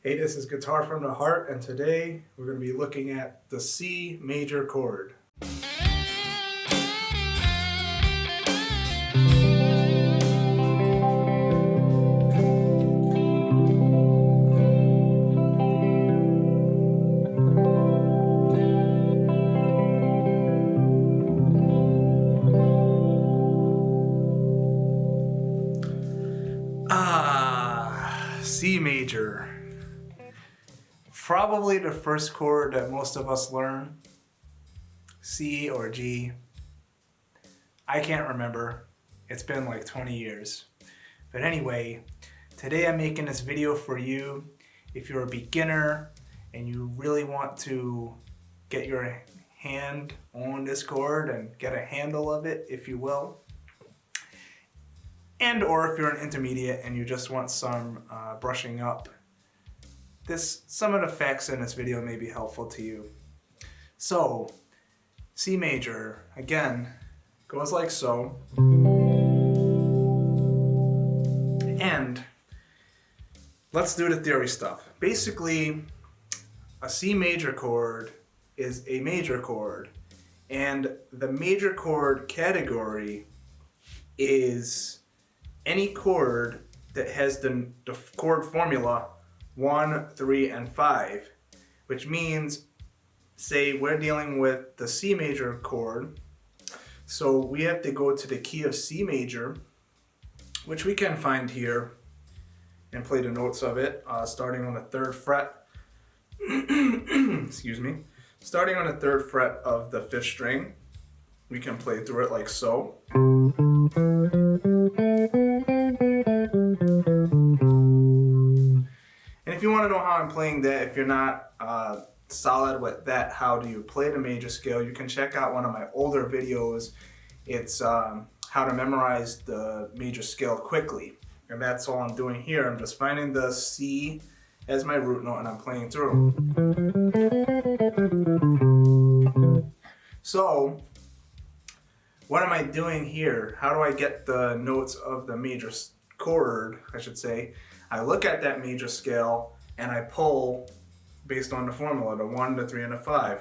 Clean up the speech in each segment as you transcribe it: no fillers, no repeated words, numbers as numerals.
Hey, this is Guitar from the Heart, and today we're going to be looking at the C major chord. C major. Probably the first chord that most of us learn. C or G. I can't remember. It's been like 20 years. But anyway, today I'm making this video for you. If you're a beginner and you really want to get your hand on this chord and get a handle of it, if you will. And or if you're an intermediate and you just want some brushing up, some of the facts in this video may be helpful to you. So, C major, again, goes like so. And let's do the theory stuff. Basically, a C major chord is a major chord, and the major chord category is any chord that has the chord formula 1, 3, and 5, which means, say we're dealing with the C major chord, so we have to go to the key of C major, which we can find here, and play the notes of it, starting on the 3rd fret, excuse me, starting on the 3rd fret of the 5th string, we can play through it like so. And if you want to know how I'm playing that, if you're not solid with that, how do you play the major scale, you can check out one of my older videos. It's how to memorize the major scale quickly. And that's all I'm doing here. I'm just finding the C as my root note and I'm playing through. So, what am I doing here? How do I get the notes of the major chord, I should say? I look at that major scale and I pull based on the formula, the 1, the 3, and the 5.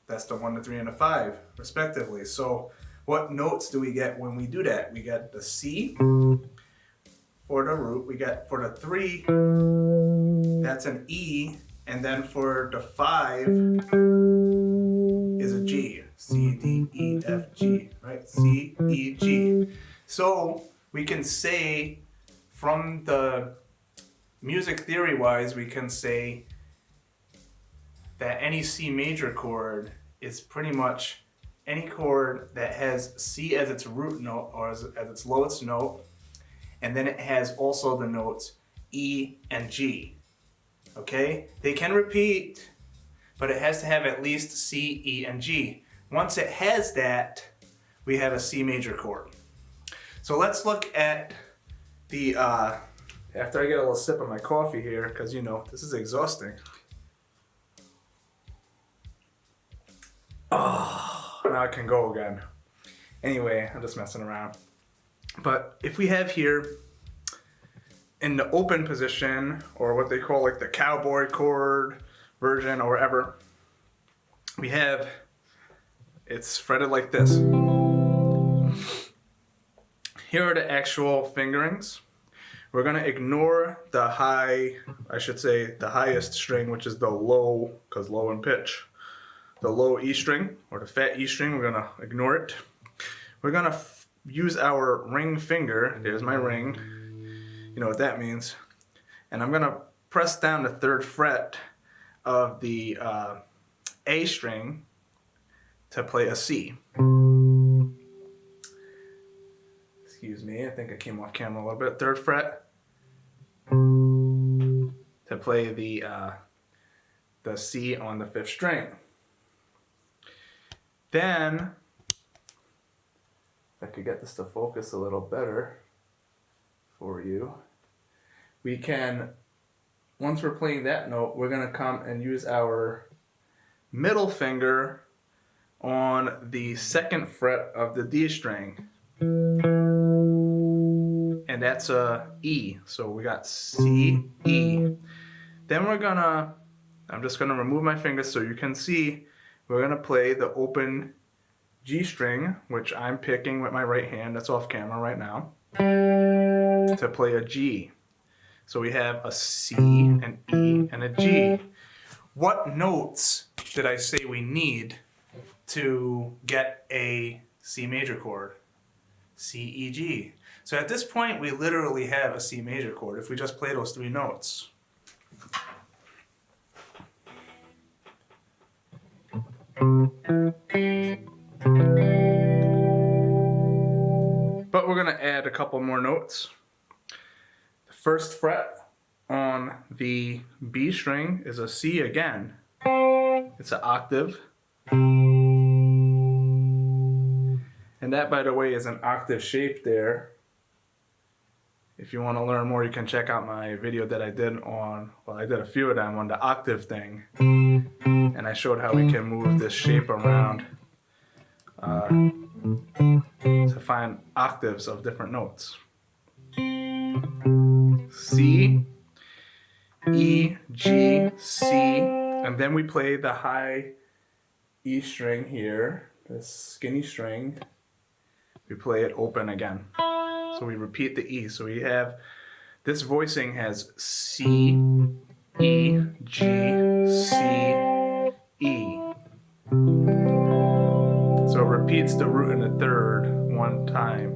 That's the 1, the 3, and the 5, respectively. So what notes do we get when we do that? We get the C for the root, we get for the 3, that's an E, and then for the 5 is a G. C, D, E, F, G, right? C, E, G. So we can say, from the music theory wise, we can say that any C major chord is pretty much any chord that has C as its root note or as its lowest note, and then it has also the notes E and G. Okay? They can repeat, but it has to have at least C, E, and G. Once it has that, we have a C major chord. So let's look at the, after I get a little sip of my coffee here, because you know, this is exhausting. Oh, now I can go again. Anyway, I'm just messing around. But if we have here, in the open position, or what they call like the cowboy chord version or whatever, we have, it's fretted like this. Here are the actual fingerings. We're going to ignore the high, I should say the highest string, which is the low, because low in pitch. The low E string, or the fat E string, we're going to ignore it. We're going to use our ring finger, there's my ring, you know what that means. And I'm going to press down the 3rd fret of the A string to play a C. Excuse me, I think I came off camera a little bit. 3rd fret to play the C on the 5th string. Then, if I could get this to focus a little better for you, we can, once we're playing that note, we're going to come and use our middle finger on the 2nd fret of the D string. and that's a E. So we got C, E. Then I'm just gonna remove my fingers so you can see. We're gonna play the open G string, which I'm picking with my right hand, that's off camera right now, to play a G. So we have a C, an E, and a G. What notes did I say we need to get a C major chord? C, E, G. So at this point, we literally have a C major chord if we just play those three notes. But we're going to add a couple more notes. The first fret on the B string is a C again. It's an octave. And that, by the way, is an octave shape there. If you want to learn more, you can check out my video that I did on, well, I did a few of them on the octave thing. And I showed how we can move this shape around to find octaves of different notes. C, E, G, C, and then we play the high E string here, this skinny string. We play it open again. So we repeat the E. So we have, this voicing has C, E, G, C, E. So it repeats the root in the third one time.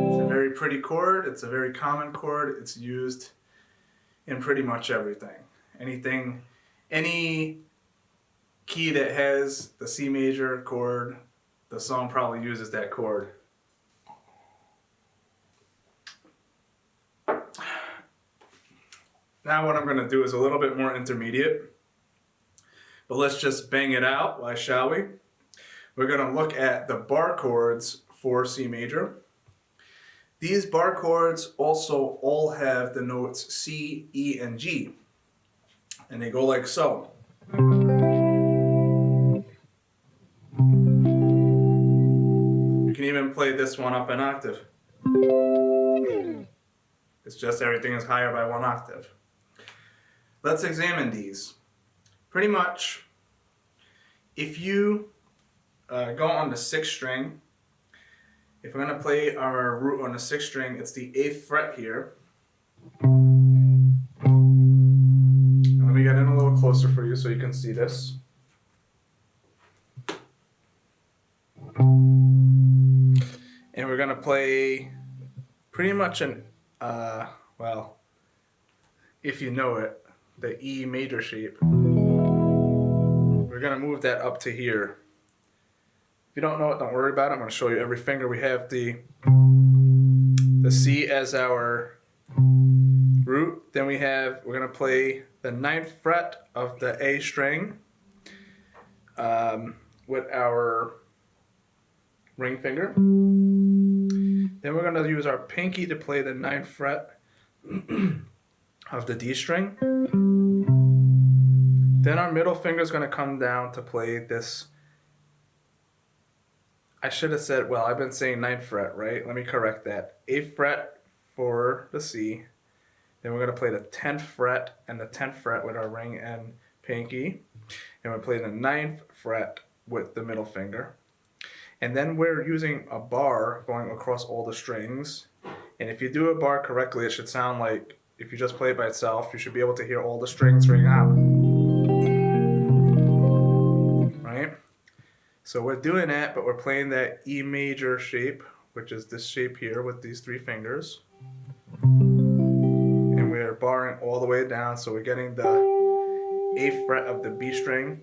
It's a very pretty chord. It's a very common chord. It's used in pretty much everything. Any key that has the C major chord, the song probably uses that chord. Now what I'm going to do is a little bit more intermediate, but let's just bang it out, why shall we? We're going to look at the bar chords for C major. These bar chords also all have the notes C, E, and G, and they go like so. You can even play this one up an octave. It's just everything is higher by one octave. Let's examine these. Pretty much, if you go on the 6th string, if we're going to play our root on the 6th string, it's the 8th fret here. And let me get in a little closer for you so you can see this. And we're going to play pretty much an, well, if you know it, the E major shape. We're going to move that up to here. If you don't know it, don't worry about it. I'm going to show you every finger. We have the C as our root. Then we're going to play the 9th fret of the A string with our ring finger. Then we're going to use our pinky to play the 9th fret of the D string. Then our middle finger is going to come down to play this. I should have said, well, I've been saying 9th fret, right? Let me correct that. 8th fret for the C. Then we're going to play the 10th fret and the 10th fret with our ring and pinky. And we'll play the 9th fret with the middle finger. And then we're using a bar going across all the strings. And if you do a bar correctly, it should sound like, if you just play it by itself, you should be able to hear all the strings ring out. Right? So we're doing that, but we're playing that E major shape, which is this shape here with these 3 fingers. And we're barring all the way down, so we're getting the 8th fret of the B string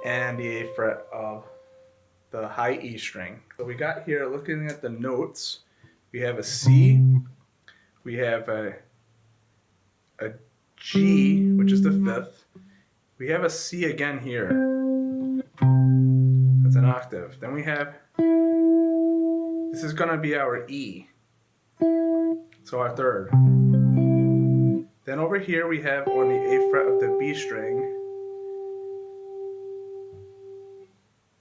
and the 8th fret of the high E string. So we got here, looking at the notes, we have a C, we have a G, which is the 5th. We have a C again here. That's an octave. Then we have, this is going to be our E, so our 3rd. Then over here we have on the 8th fret of the B string,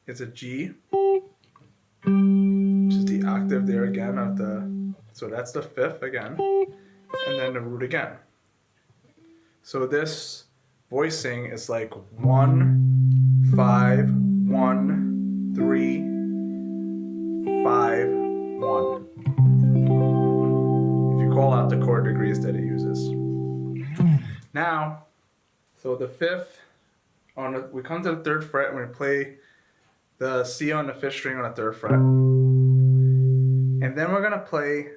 is a G, which is the octave there again of the, so that's the fifth again, and then the root again. So this voicing is like 1, 5, 1, 3, 5, 1. If you call out the chord degrees that it uses. Now, so the fifth, we come to the 3rd fret and we play the C on the 5th string on the 3rd fret. And then we're going to play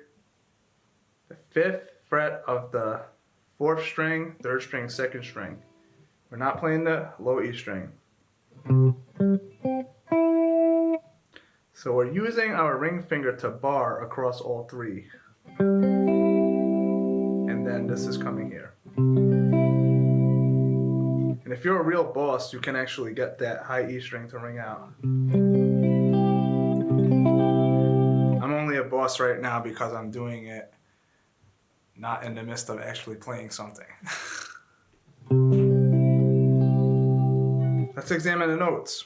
the 5th fret of the 4th string, 3rd string, 2nd string. We're not playing the low E string. So we're using our ring finger to bar across all 3. And then this is coming here. And if you're a real boss, you can actually get that high E string to ring out. I'm only a boss right now because I'm doing it not in the midst of actually playing something. Let's examine the notes.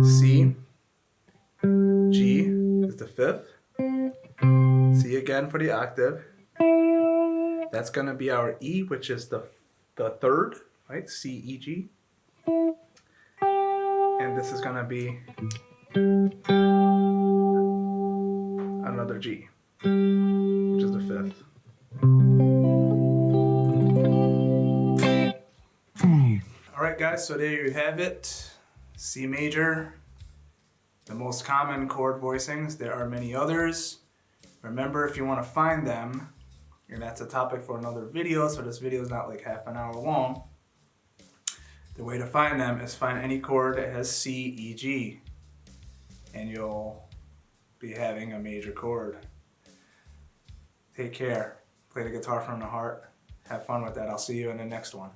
C, G is the 5th, C again for the octave. That's going to be our E, which is the 3rd, right? C, E, G. And this is going to be another G, which is the 5th. Alright guys, so there you have it. C major, the most common chord voicings. There are many others. Remember, if you want to find them, and that's a topic for another video, so this video is not like half an hour long. The way to find them is find any chord that has C, E, G, and you'll be having a major chord. Take care. Play the guitar from the heart. Have fun with that. I'll see you in the next one.